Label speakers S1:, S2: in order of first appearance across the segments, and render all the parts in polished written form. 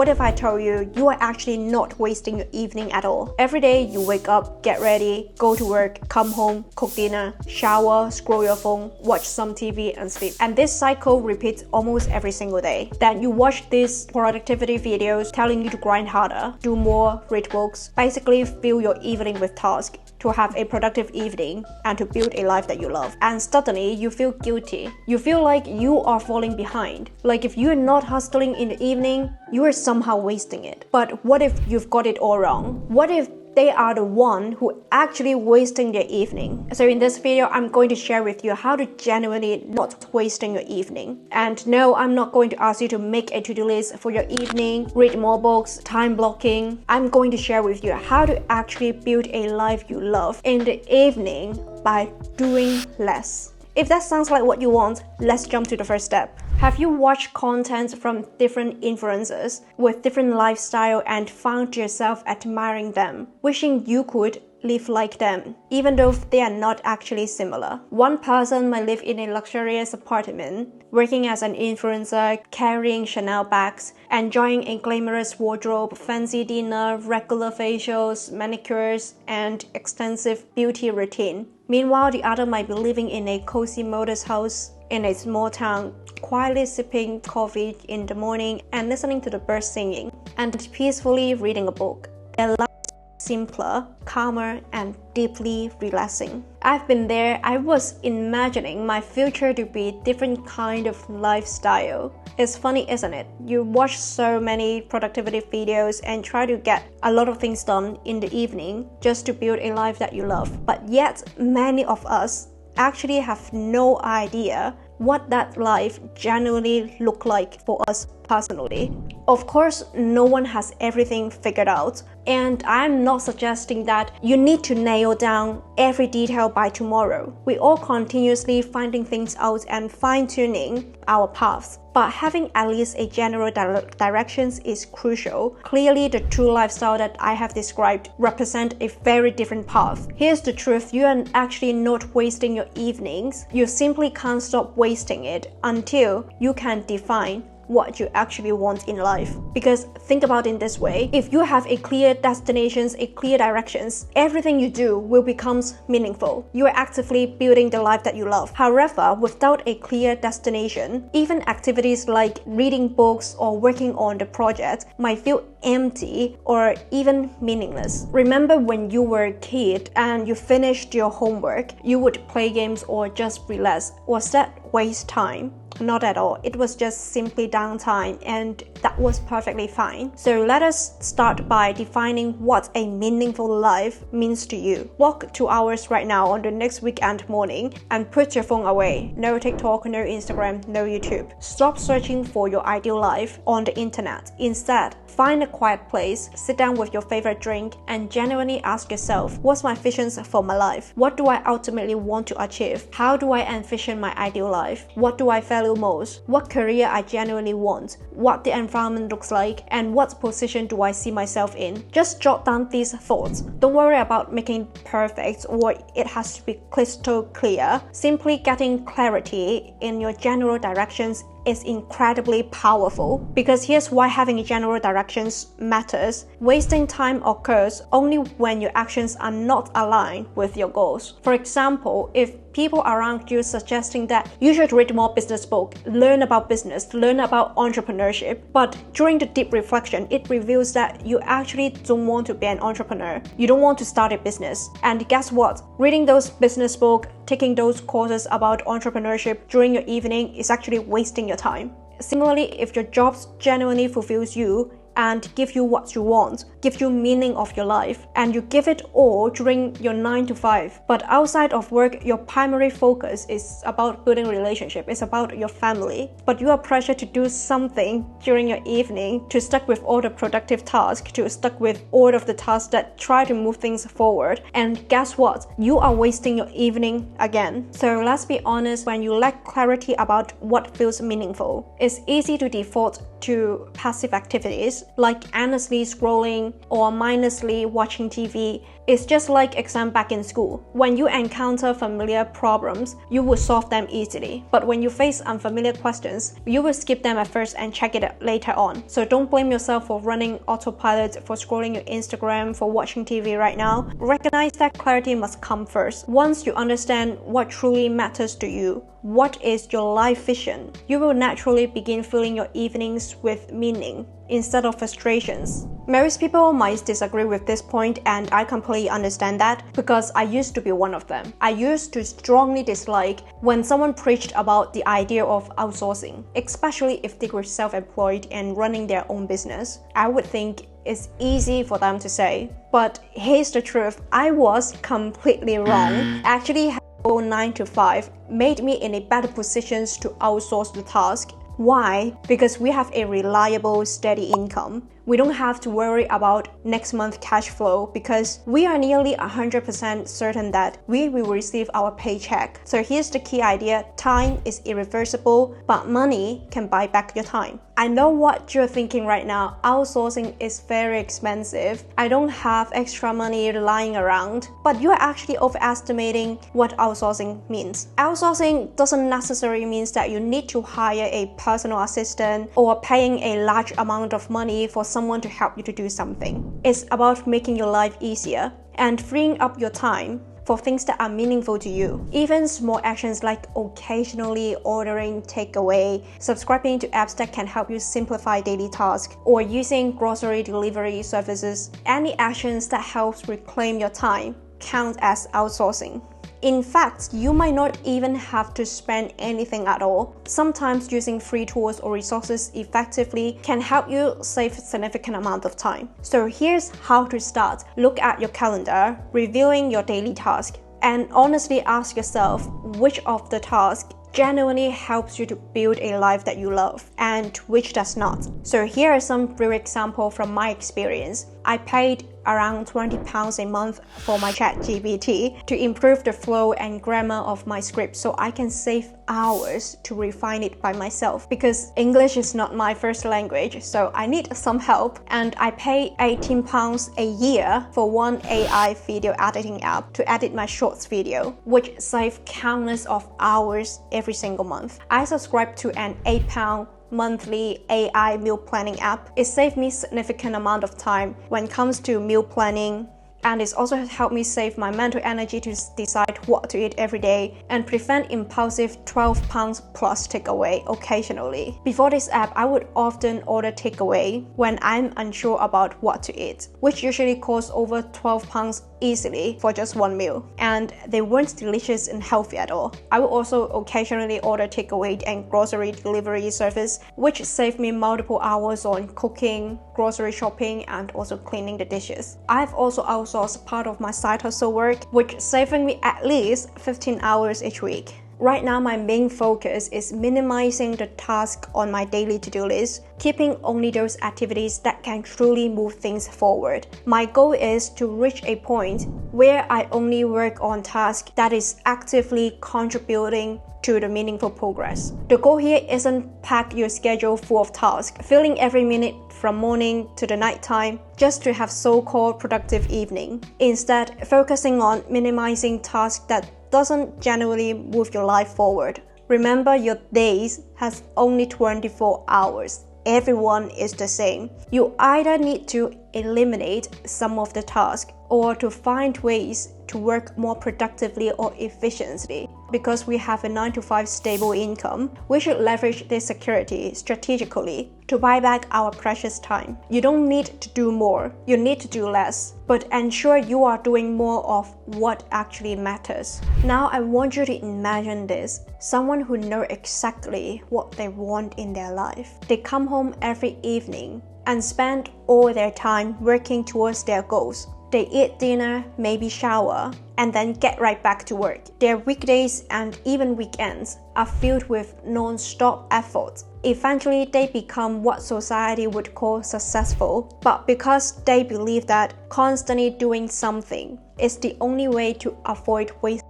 S1: What if I told you you are actually not wasting your evening at all? Every day you wake up, get ready, go to work, come home, cook dinner, shower, scroll your phone, watch some TV and sleep. And this cycle repeats almost every single day. Then you watch these productivity videos telling you to grind harder, do more, read books, basically fill your evening with tasks to have a productive evening and to build a life that you love. And suddenly you feel guilty. You feel like you are falling behind. Like if you're not hustling in the evening, you are somehow wasting it. But what if you've got it all wrong? What if they are the one who actually wasting their evening? So in this video, I'm going to share with you how to genuinely not wasting your evening. And no, I'm not going to ask you to make a to-do list for your evening, read more books, time blocking. I'm going to share with you how to actually build a life you love in the evening by doing less. If that sounds like what you want, let's jump to the first step. Have you watched content from different influencers with different lifestyle and found yourself admiring them, wishing you could live like them, even though they are not actually similar? One person might live in a luxurious apartment, working as an influencer, carrying Chanel bags, enjoying a glamorous wardrobe, fancy dinner, regular facials, manicures, and extensive beauty routine. Meanwhile, the other might be living in a cozy modest house in a small town, quietly sipping coffee in the morning and listening to the birds singing, and peacefully reading a book. Their life is simpler, calmer, and deeply relaxing. I've been there. I was imagining my future to be a different kind of lifestyle. It's funny, isn't it? You watch so many productivity videos and try to get a lot of things done in the evening just to build a life that you love. But yet, many of us actually have no idea what that life genuinely look like for us personally. Of course, no one has everything figured out, and I'm not suggesting that you need to nail down every detail by tomorrow. We all continuously finding things out and fine-tuning our paths, but having at least a general directions is crucial. Clearly, the true lifestyle that I have described represent a very different path. Here's the truth: you are actually not wasting your evenings. You simply can't stop wasting it until you can define what you actually want in life. Because think about it in this way: if you have a clear destinations, a clear directions, everything you do will become meaningful. You are actively building the life that you love. However, without a clear destination, even activities like reading books or working on the project might feel empty or even meaningless. Remember when you were a kid and you finished your homework, you would play games or just relax. Was that waste time? Not at all. It was just simply downtime, and that was perfectly fine. So let us start by defining what a meaningful life means to you. Walk 2 hours right now on the next weekend morning and put your phone away. No TikTok, no Instagram, no YouTube. Stop searching for your ideal life on the internet. Instead, find a quiet place, sit down with your favorite drink, and genuinely ask yourself, what's my visions for my life? What do I ultimately want to achieve? How do I envision my ideal life? What do I value most? What career I genuinely want? What the environment looks like? And what position do I see myself in? Just jot down these thoughts. Don't worry about making it perfect or it has to be crystal clear. Simply getting clarity in your general directions is incredibly powerful, because here's why having general directions matters. Wasting time occurs only when your actions are not aligned with your goals. For example, if people around you suggesting that you should read more business books, learn about business, learn about entrepreneurship, but during the deep reflection, it reveals that you actually don't want to be an entrepreneur. You don't want to start a business. And guess what? Reading those business books, taking those courses about entrepreneurship during your evening is actually wasting your time. Similarly, if your job genuinely fulfills you and give you what you want, give you meaning of your life, and you give it all during your 9 to 5. But outside of work, your primary focus is about building relationship, it's about your family. But you are pressured to do something during your evening, to stuck with all the productive tasks, to stuck with all of the tasks that try to move things forward. And guess what? You are wasting your evening again. So let's be honest, when you lack clarity about what feels meaningful, it's easy to default to passive activities like endlessly scrolling or mindlessly watching TV. It's just like exam back in school. When you encounter familiar problems, you will solve them easily. But when you face unfamiliar questions, you will skip them at first and check it later on. So don't blame yourself for running autopilot, for scrolling your Instagram, for watching TV right now. Recognize that clarity must come first. Once you understand what truly matters to you, what is your life vision, you will naturally begin filling your evenings with meaning instead of frustrations. Most people might disagree with this point, and I completely understand that because I used to be one of them. I used to strongly dislike when someone preached about the idea of outsourcing, especially if they were self-employed and running their own business. I would think it's easy for them to say, but here's the truth, I was completely wrong. Actually, 9 to 5 made me in a better position to outsource the task. Why? Because we have a reliable, steady income. We don't have to worry about next month's cash flow because we are nearly 100% certain that we will receive our paycheck. So here's the key idea: time is irreversible, but money can buy back your time. I know what you're thinking right now. Outsourcing is very expensive. I don't have extra money lying around. But you're actually overestimating what outsourcing means. Outsourcing doesn't necessarily mean that you need to hire a personal assistant or paying a large amount of money for someone to help you to do something. It's about making your life easier and freeing up your time for things that are meaningful to you. Even small actions like occasionally ordering takeaway, subscribing to apps that can help you simplify daily tasks, or using grocery delivery services, any actions that helps reclaim your time count as outsourcing. In fact, you might not even have to spend anything at all. Sometimes using free tools or resources effectively can help you save a significant amount of time. So here's how to start. Look at your calendar, reviewing your daily task, and honestly ask yourself which of the tasks genuinely helps you to build a life that you love and which does not. So here are some brief examples from my experience. I paid around £20 a month for my ChatGPT to improve the flow and grammar of my script so I can save hours to refine it by myself because English is not my first language, so I need some help. And I pay £18 a year for one AI video editing app to edit my shorts video, which saves countless of hours every single month. I subscribe to an £8 monthly AI meal planning app. It saved me significant amount of time when it comes to meal planning, and it's also helped me save my mental energy to decide what to eat every day and prevent impulsive £12 plus takeaway occasionally. Before this app, I would often order takeaway when I'm unsure about what to eat, which usually costs over £12 easily for just one meal, and they weren't delicious and healthy at all. I would also occasionally order takeaway and grocery delivery service, which saved me multiple hours on cooking, grocery shopping, and also cleaning the dishes. I've also outsourced part of my side hustle work, which saving me at least 15 hours each week. Right now, my main focus is minimizing the tasks on my daily to-do list, keeping only those activities that can truly move things forward. My goal is to reach a point where I only work on tasks that is actively contributing to the meaningful progress. The goal here isn't pack your schedule full of tasks, filling every minute from morning to the nighttime just to have so-called productive evening. Instead, focusing on minimizing tasks that doesn't genuinely move your life forward. Remember, your days has only 24 hours. Everyone is the same. You either need to eliminate some of the tasks or to find ways to work more productively or efficiently. Because we have a 9 to 5 stable income, we should leverage this security strategically to buy back our precious time. You don't need to do more, you need to do less, but ensure you are doing more of what actually matters. Now I want you to imagine this. Someone who knows exactly what they want in their life. They come home every evening and spend all their time working towards their goals. They eat dinner, maybe shower, and then get right back to work. Their weekdays and even weekends are filled with non-stop effort. Eventually, they become what society would call successful, but because they believe that constantly doing something is the only way to avoid waste,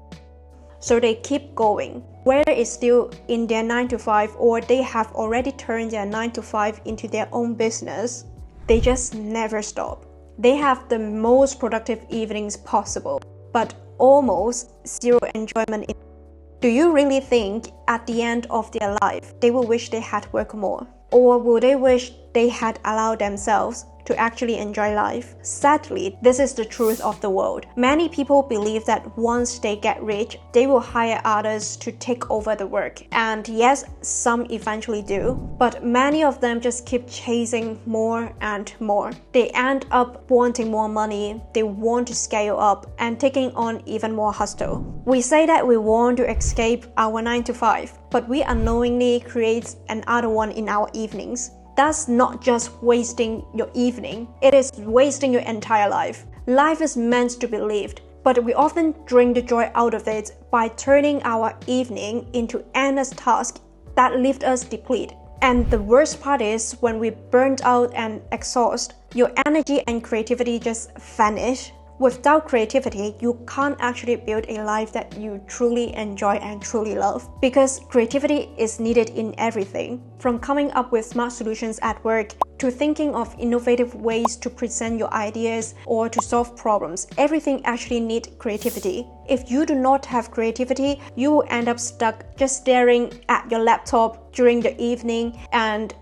S1: so they keep going. whether it's still in their 9 to 5 or they have already turned their 9 to 5 into their own business, they just never stop. They have the most productive evenings possible, but almost zero enjoyment. Do you really think at the end of their life they will wish they had worked more? Or will they wish they had allowed themselves to actually enjoy life? Sadly, this is the truth of the world. Many people believe that once they get rich, they will hire others to take over the work. And yes, some eventually do, but many of them just keep chasing more and more. They end up wanting more money, they want to scale up and taking on even more hustle. We say that we want to escape our 9 to 5, but we unknowingly create another one in our evenings. That's not just wasting your evening, it is wasting your entire life. Life is meant to be lived, but we often drain the joy out of it by turning our evening into endless tasks that leave us depleted. And the worst part is when we burnt out and exhaust, your energy and creativity just vanish. Without creativity, you can't actually build a life that you truly enjoy and truly love. Because creativity is needed in everything, from coming up with smart solutions at work to thinking of innovative ways to present your ideas or to solve problems. Everything actually needs creativity. If you do not have creativity, you will end up stuck just staring at your laptop during the evening and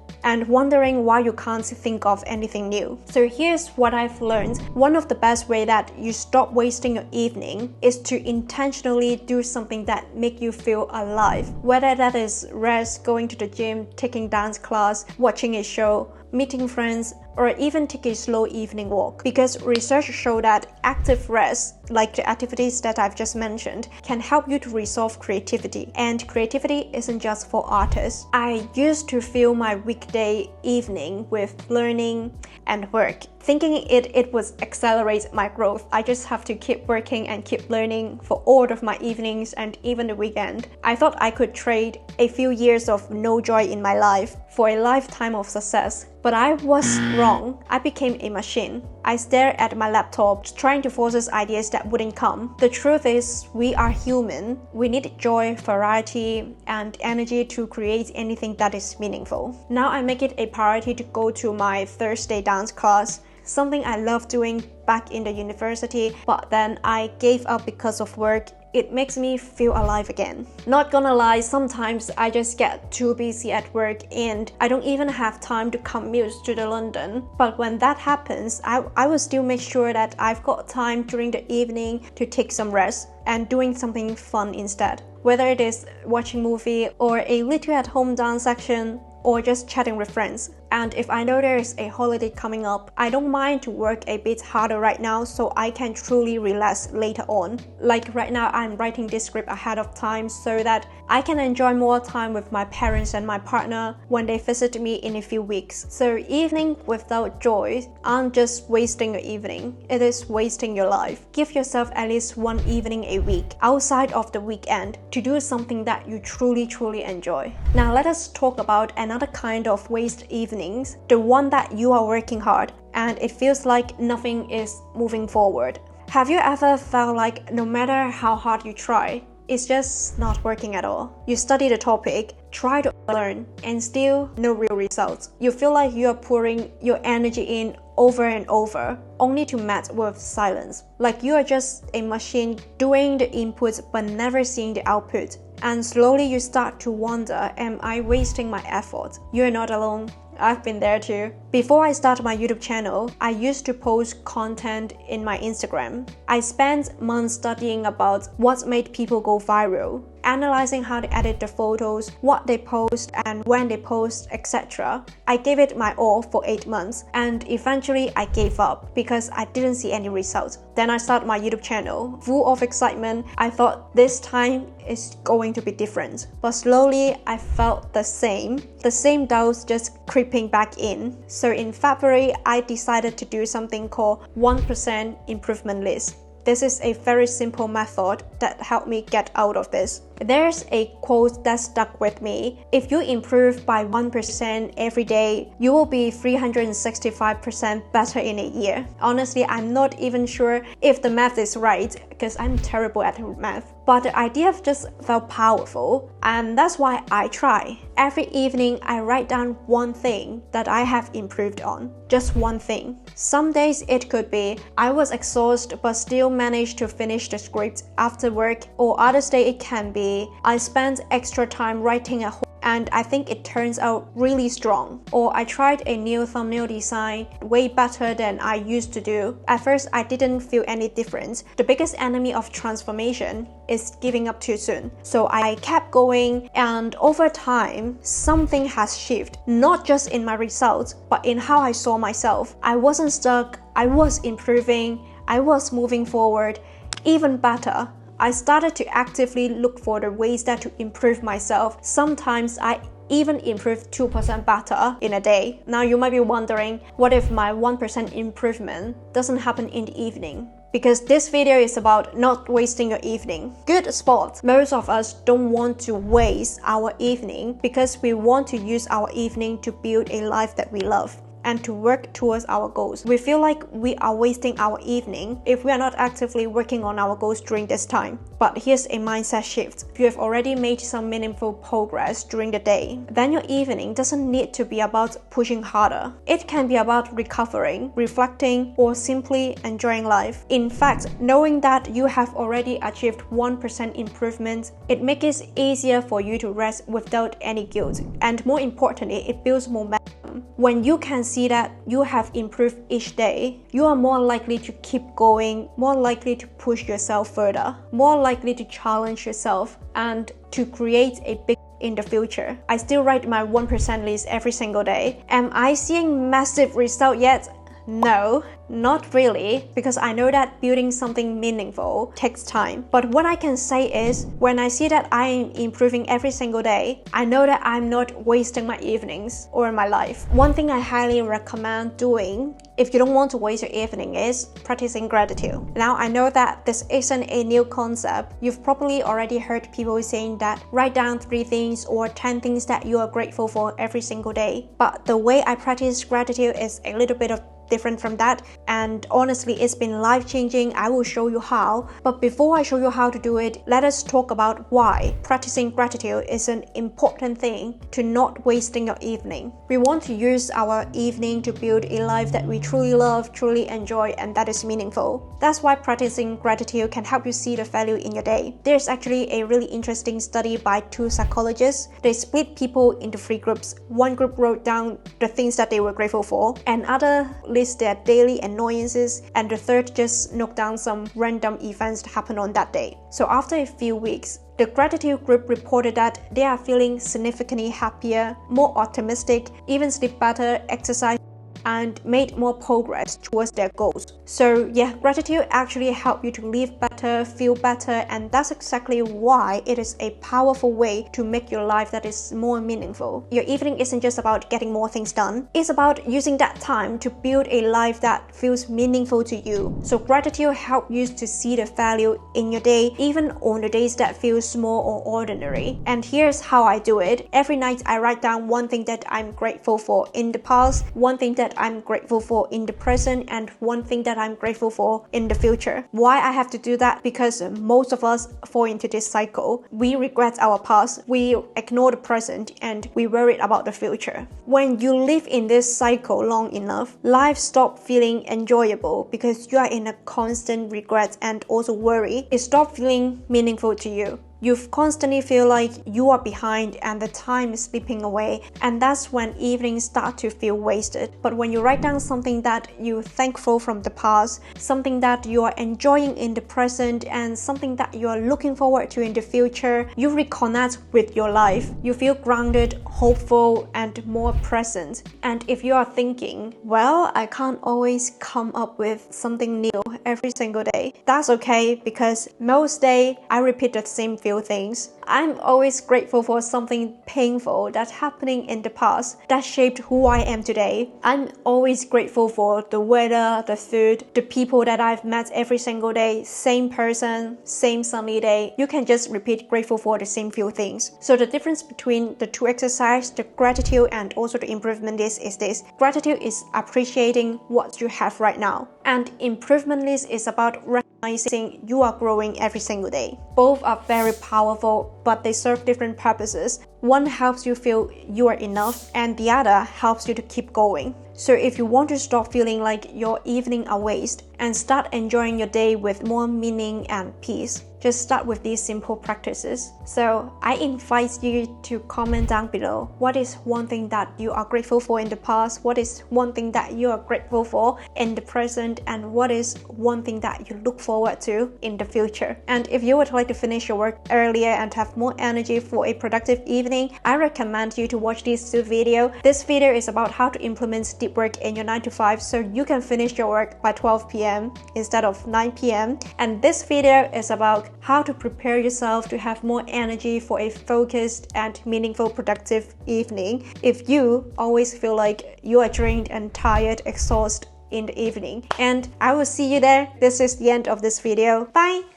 S1: wondering why you can't think of anything new. So here's what I've learned. One of the best way that you stop wasting your evening is to intentionally do something that make you feel alive. Whether that is rest, going to the gym, taking dance class, watching a show, meeting friends, or even take a slow evening walk. Because research show that active rest, like the activities that I've just mentioned, can help you to resolve creativity. And creativity isn't just for artists. I used to fill my weekday evening with learning and work, thinking it would accelerate my growth. I just have to keep working and keep learning for all of my evenings and even the weekend. I thought I could trade a few years of no joy in my life for a lifetime of success. But I was wrong. I became a machine. I stared at my laptop, trying to process ideas that wouldn't come. The truth is, we are human. We need joy, variety, and energy to create anything that is meaningful. Now I make it a priority to go to my Thursday dance class, something I loved doing back in the university, but then I gave up because of work. It makes me feel alive again. Not gonna lie, sometimes I just get too busy at work and I don't even have time to commute to the London. But when that happens, I will still make sure that I've got time during the evening to take some rest and doing something fun instead. Whether it is watching movie or a little at-home dance section or just chatting with friends. And if I know there is a holiday coming up, I don't mind to work a bit harder right now so I can truly relax later on. Like right now, I'm writing this script ahead of time so that I can enjoy more time with my parents and my partner when they visit me in a few weeks. So evening without joy aren't just wasting your evening, it is wasting your life. Give yourself at least one evening a week outside of the weekend to do something that you truly enjoy. Now let us talk about another kind of waste evening. The one that you are working hard and it feels like nothing is moving forward. Have you ever felt like no matter how hard you try, it's just not working at all? You study the topic, try to learn, and still no real results. You feel like you are pouring your energy in over and over, only to meet with silence. Like you are just a machine doing the inputs but never seeing the output. And slowly you start to wonder, am I wasting my effort? You're not alone. I've been there too. Before I started my YouTube channel, I used to post content in my Instagram. I spent months studying about what made people go viral, analyzing how they edit the photos, what they post and when they post, etc. I gave it my all for 8 months and eventually I gave up because I didn't see any results. Then I started my YouTube channel. Full of excitement, I thought this time is going to be different. But slowly I felt the same doubts just creeping back in. So in February, I decided to do something called 1% improvement list. This is a very simple method that helped me get out of this. There's a quote that stuck with me. If you improve by 1% every day, you will be 365% better in a year. Honestly, I'm not even sure if the math is right because I'm terrible at math. But the idea just felt powerful, and that's why I try. Every evening, I write down one thing that I have improved on. Just one thing. Some days it could be I was exhausted but still managed to finish the script after work, or other days it can be I spent extra time writing a whole and I think it turns out really strong. Or I tried a new thumbnail design way better than I used to do. At first, I didn't feel any difference. The biggest enemy of transformation is giving up too soon. So I kept going, and over time, something has shifted, not just in my results, but in how I saw myself. I wasn't stuck, I was improving, I was moving forward. Even better, I started to actively look for the ways that to improve myself. Sometimes I even improve 2% better in a day. Now you might be wondering, what if my 1% improvement doesn't happen in the evening? Because this video is about not wasting your evening. Good spot. Most of us don't want to waste our evening because we want to use our evening to build a life that we love and to work towards our goals. We feel like we are wasting our evening if we are not actively working on our goals during this time. But here's a mindset shift. If you have already made some meaningful progress during the day, then your evening doesn't need to be about pushing harder. It can be about recovering, reflecting, or simply enjoying life. In fact, knowing that you have already achieved 1% improvement, it makes it easier for you to rest without any guilt. And more importantly, it builds momentum. When you can see that you have improved each day, you are more likely to keep going, more likely to push yourself further, more likely to challenge yourself, and to create a big in the future. I still write my 1% list every single day. Am I seeing massive result yet? No, not really, because I know that building something meaningful takes time. But what I can say is, when I see that I am improving every single day, I know that I'm not wasting my evenings or my life. One thing I highly recommend doing if you don't want to waste your evening is practicing gratitude. Now, I know that this isn't a new concept. You've probably already heard people saying that write down 3 things or 10 things that you are grateful for every single day. But the way I practice gratitude is a little bit different from that, and honestly it's been life-changing. I will show you how, but before I show you how to do it, let us talk about why practicing gratitude is an important thing to not wasting your evening. We want to use our evening to build a life that we truly love, truly enjoy, and that is meaningful. That's why practicing gratitude can help you see the value in your day. There's actually a really interesting study by 2 psychologists. They split people into 3 groups. One group wrote down the things that they were grateful for, and other list their daily annoyances, and the third just note down some random events that happened on that day. So after a few weeks, the gratitude group reported that they are feeling significantly happier, more optimistic, even sleep better, exercise, and made more progress towards their goals. So yeah, gratitude actually helps you to live better, feel better, and that's exactly why it is a powerful way to make your life that is more meaningful. Your evening isn't just about getting more things done, it's about using that time to build a life that feels meaningful to you. So gratitude helps you to see the value in your day, even on the days that feel small or ordinary. And here's how I do it. Every night I write down one thing that I'm grateful for in the past, one thing that I'm grateful for in the present, and one thing that I'm grateful for in the future. Why I have to do that? Because most of us fall into this cycle. We regret our past, we ignore the present, and we worry about the future. When you live in this cycle long enough, life stops feeling enjoyable because you are in a constant regret and also worry. It stops feeling meaningful to you. You constantly feel like you are behind and the time is slipping away, and that's when evenings start to feel wasted. But when you write down something that you're thankful from the past, something that you are enjoying in the present, and something that you are looking forward to in the future, you reconnect with your life. You feel grounded, hopeful, and more present. And if you are thinking, well, I can't always come up with something new every single day, that's okay, because most days I repeat the same feeling. few things. I'm always grateful for something painful that's happening in the past that shaped who I am today. I'm always grateful for the weather, the food, the people that I've met every single day, same person, same sunny day. You can just repeat grateful for the same few things. So the difference between the two exercises, the gratitude and also the improvement list, is this. Gratitude is appreciating what you have right now. And improvement list is about recognizing you are growing every single day. Both are very powerful, but they serve different purposes. One helps you feel you are enough, and the other helps you to keep going. So if you want to stop feeling like your evening are waste and start enjoying your day with more meaning and peace, just start with these simple practices. So I invite you to comment down below, what is one thing that you are grateful for in the past, what is one thing that you are grateful for in the present, and what is one thing that you look forward to in the future. And if you would like to finish your work earlier and have more energy for a productive evening, I recommend you to watch these two videos. This video is about how to implement deep work in your 9 to 5 so you can finish your work by 12 p.m. instead of 9 p.m. And this video is about how to prepare yourself to have more energy for a focused and meaningful productive evening if you always feel like you are drained and tired, exhausted in the evening. And I will see you there. This is the end of this video. Bye!